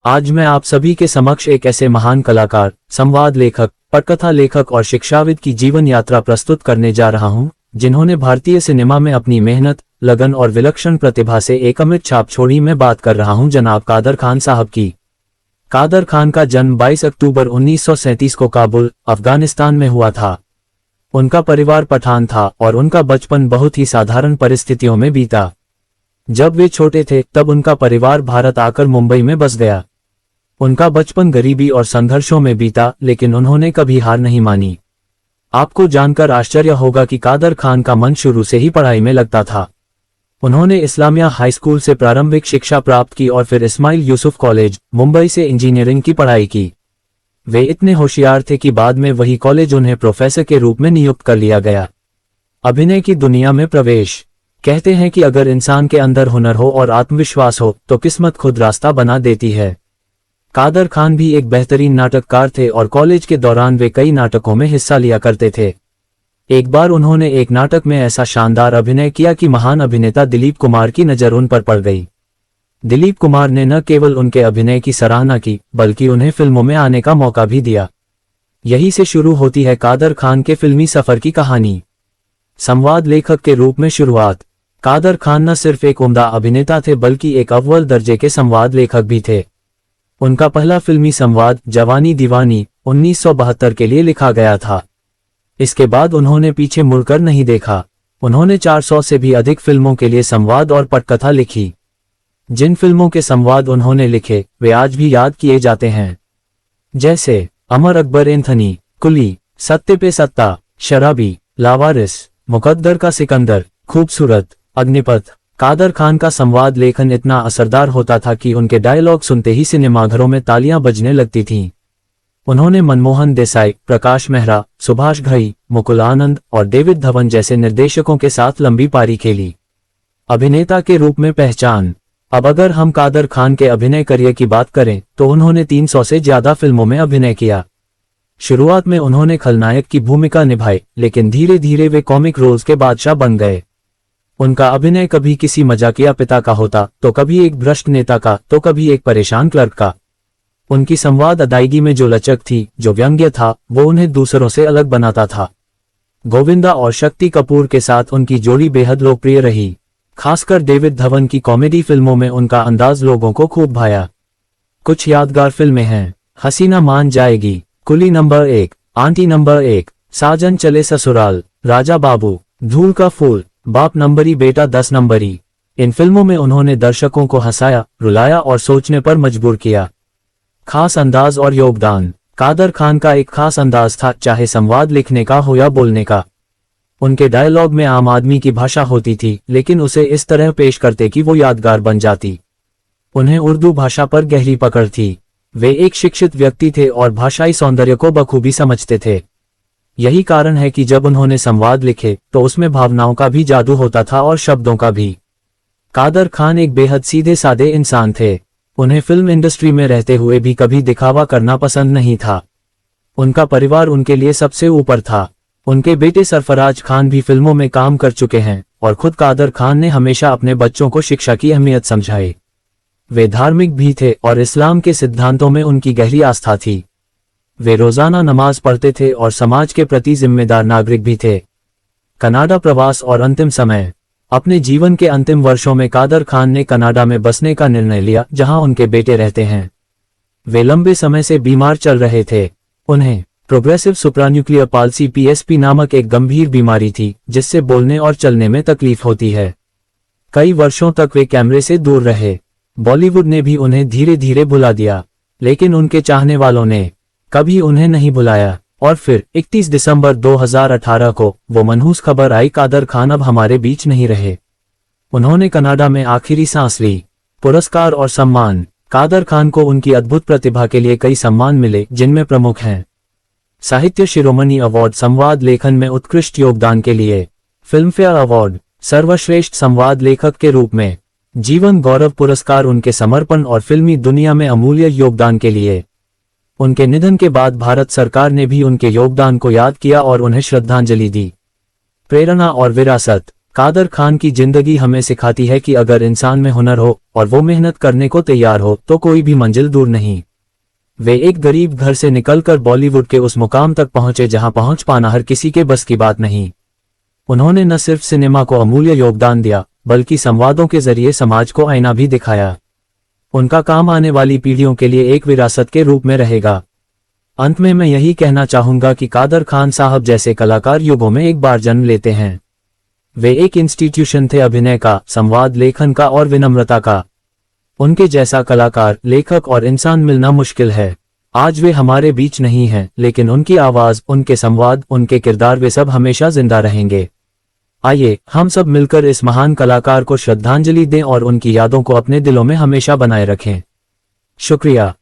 आज मैं आप सभी के समक्ष एक ऐसे महान कलाकार, संवाद लेखक, पटकथा लेखक और शिक्षाविद की जीवन यात्रा प्रस्तुत करने जा रहा हूं, जिन्होंने भारतीय सिनेमा में अपनी मेहनत, लगन और विलक्षण प्रतिभा से एक अमिट छाप छोड़ी। मैं बात कर रहा हूं जनाब कादर खान साहब की। कादर खान का जन्म 22 अक्टूबर 1937 को काबुल, अफगानिस्तान में हुआ था। उनका परिवार पठान था और उनका बचपन बहुत ही साधारण परिस्थितियों में बीता। जब वे छोटे थे तब उनका परिवार भारत आकर मुंबई में बस गया। उनका बचपन गरीबी और संघर्षों में बीता, लेकिन उन्होंने कभी हार नहीं मानी। आपको जानकर आश्चर्य होगा कि कादर खान का मन शुरू से ही पढ़ाई में लगता था। उन्होंने इस्लामिया हाई स्कूल से प्रारंभिक शिक्षा प्राप्त की और फिर इस्माइल यूसुफ कॉलेज, मुंबई से इंजीनियरिंग की पढ़ाई की। वे इतने होशियार थे कि बाद में वही कॉलेज उन्हें प्रोफेसर के रूप में नियुक्त कर लिया गया। अभिनय की दुनिया में प्रवेश। कहते हैं कि अगर इंसान के अंदर हुनर हो और आत्मविश्वास हो तो किस्मत खुद रास्ता बना देती है। कादर खान भी एक बेहतरीन नाटककार थे और कॉलेज के दौरान वे कई नाटकों में हिस्सा लिया करते थे। एक बार उन्होंने एक नाटक में ऐसा शानदार अभिनय किया कि महान अभिनेता दिलीप कुमार की नज़र उन पर पड़ गई। दिलीप कुमार ने न केवल उनके अभिनय की सराहना की, बल्कि उन्हें फिल्मों में आने का मौका भी दिया। यही से शुरू होती है कादर खान के फिल्मी सफर की कहानी। संवाद लेखक के रूप में शुरुआत। कादर खान न सिर्फ एक उम्दा अभिनेता थे बल्कि एक अव्वल दर्जे के संवाद लेखक भी थे। उनका पहला फिल्मी संवाद जवानी दीवानी 1972 के लिए लिखा गया था। इसके बाद उन्होंने पीछे मुड़कर नहीं देखा। उन्होंने 400 से भी अधिक फिल्मों के लिए संवाद और पटकथा लिखी। जिन फिल्मों के संवाद उन्होंने लिखे वे आज भी याद किए जाते हैं, जैसे अमर अकबर एंथनी, कुली, सत्ते पे सत्ता, शराबी, लावारिस, मुकद्दर का सिकंदर, खूबसूरत, अग्निपथ। कादर खान का संवाद लेखन इतना असरदार होता था कि उनके डायलॉग सुनते ही सिनेमाघरों में तालियां बजने लगती थीं। उन्होंने मनमोहन देसाई, प्रकाश मेहरा, सुभाष घई, मुकुल आनंद और डेविड धवन जैसे निर्देशकों के साथ लंबी पारी खेली। अभिनेता के रूप में पहचान। अब अगर हम कादर खान के अभिनय करियर की बात करें तो उन्होंने 300 से ज्यादा फिल्मों में अभिनय किया। शुरुआत में उन्होंने खलनायक की भूमिका निभाई, लेकिन धीरे धीरे वे कॉमिक रोल्स के बादशाह बन गए। उनका अभिनय कभी किसी मजाकिया पिता का होता, तो कभी एक भ्रष्ट नेता का, तो कभी एक परेशान क्लर्क का। उनकी संवाद अदायगी में जो लचक थी, जो व्यंग्य था, वो उन्हें दूसरों से अलग बनाता था। गोविंदा और शक्ति कपूर के साथ उनकी जोड़ी बेहद लोकप्रिय रही। खासकर डेविड धवन की कॉमेडी फिल्मों में उनका अंदाज लोगों को खूब भाया। कुछ यादगार फिल्में हैं: हसीना मान जाएगी, कुली नंबर 1, आंटी नंबर 1, साजन चले ससुराल, राजा बाबू, धूल का फूल, बाप नंबरी बेटा 10 नंबरी। इन फिल्मों में उन्होंने दर्शकों को हंसाया, रुलाया और सोचने पर मजबूर किया। खास अंदाज और योगदान। कादर खान का एक खास अंदाज था, चाहे संवाद लिखने का हो या बोलने का। उनके डायलॉग में आम आदमी की भाषा होती थी, लेकिन उसे इस तरह पेश करते कि वो यादगार बन जाती। उन्हें उर्दू भाषा पर गहरी पकड़ थी। वे एक शिक्षित व्यक्ति थे और भाषाई सौंदर्य को बखूबी समझते थे। यही कारण है कि जब उन्होंने संवाद लिखे तो उसमें भावनाओं का भी जादू होता था और शब्दों का भी। कादर खान एक बेहद सीधे साधे इंसान थे। उन्हें फिल्म इंडस्ट्री में रहते हुए भी कभी दिखावा करना पसंद नहीं था। उनका परिवार उनके लिए सबसे ऊपर था। उनके बेटे सरफराज खान भी फिल्मों में काम कर चुके हैं और खुद कादर खान ने हमेशा अपने बच्चों को शिक्षा की अहमियत समझाई। वे धार्मिक भी थे और इस्लाम के सिद्धांतों में उनकी गहरी आस्था थी। वे रोजाना नमाज पढ़ते थे और समाज के प्रति जिम्मेदार नागरिक भी थे। कनाडा प्रवास और अंतिम समय। अपने जीवन के अंतिम वर्षों में कादर खान ने कनाडा में बसने का निर्णय लिया, जहां उनके बेटे रहते हैं। वे लंबे समय से बीमार चल रहे थे। उन्हें प्रोग्रेसिव सुप्रान्यूक्लियर पाल्सी (PSP) नामक एक गंभीर बीमारी थी, जिससे बोलने और चलने में तकलीफ होती है। कई वर्षों तक वे कैमरे से दूर रहे। बॉलीवुड ने भी उन्हें धीरे धीरे भुला दिया, लेकिन उनके चाहने वालों ने कभी उन्हें नहीं भुलाया। और फिर 31 दिसंबर 2018 को वो मनहूस खबर आई, कादर खान अब हमारे बीच नहीं रहे। उन्होंने कनाडा में आखिरी सांस ली। पुरस्कार और सम्मान। कादर खान को उनकी अद्भुत प्रतिभा के लिए कई सम्मान मिले, जिनमें प्रमुख हैं: साहित्य शिरोमणि अवार्ड संवाद लेखन में उत्कृष्ट योगदान के लिए, फिल्मफेयर अवार्ड सर्वश्रेष्ठ संवाद लेखक के रूप में, जीवन गौरव पुरस्कार उनके समर्पण और फिल्मी दुनिया में अमूल्य योगदान के लिए। उनके निधन के बाद भारत सरकार ने भी उनके योगदान को याद किया और उन्हें श्रद्धांजलि दी। प्रेरणा और विरासत। कादर खान की जिंदगी हमें सिखाती है कि अगर इंसान में हुनर हो और वो मेहनत करने को तैयार हो तो कोई भी मंजिल दूर नहीं। वे एक गरीब घर से निकलकर बॉलीवुड के उस मुकाम तक पहुंचे जहां पहुंच पाना हर किसी के बस की बात नहीं। उन्होंने न सिर्फ सिनेमा को अमूल्य योगदान दिया, बल्कि संवादों के जरिए समाज को आईना भी दिखाया। उनका काम आने वाली पीढ़ियों के लिए एक विरासत के रूप में रहेगा। अंत में मैं यही कहना चाहूंगा कि कादर खान साहब जैसे कलाकार युगों में एक बार जन्म लेते हैं। वे एक इंस्टीट्यूशन थे अभिनय का, संवाद लेखन का और विनम्रता का। उनके जैसा कलाकार, लेखक और इंसान मिलना मुश्किल है। आज वे हमारे बीच नहीं हैं, लेकिन उनकी आवाज, उनके संवाद, उनके किरदार, वे सब हमेशा जिंदा रहेंगे। आइए हम सब मिलकर इस महान कलाकार को श्रद्धांजलि दें और उनकी यादों को अपने दिलों में हमेशा बनाए रखें। शुक्रिया।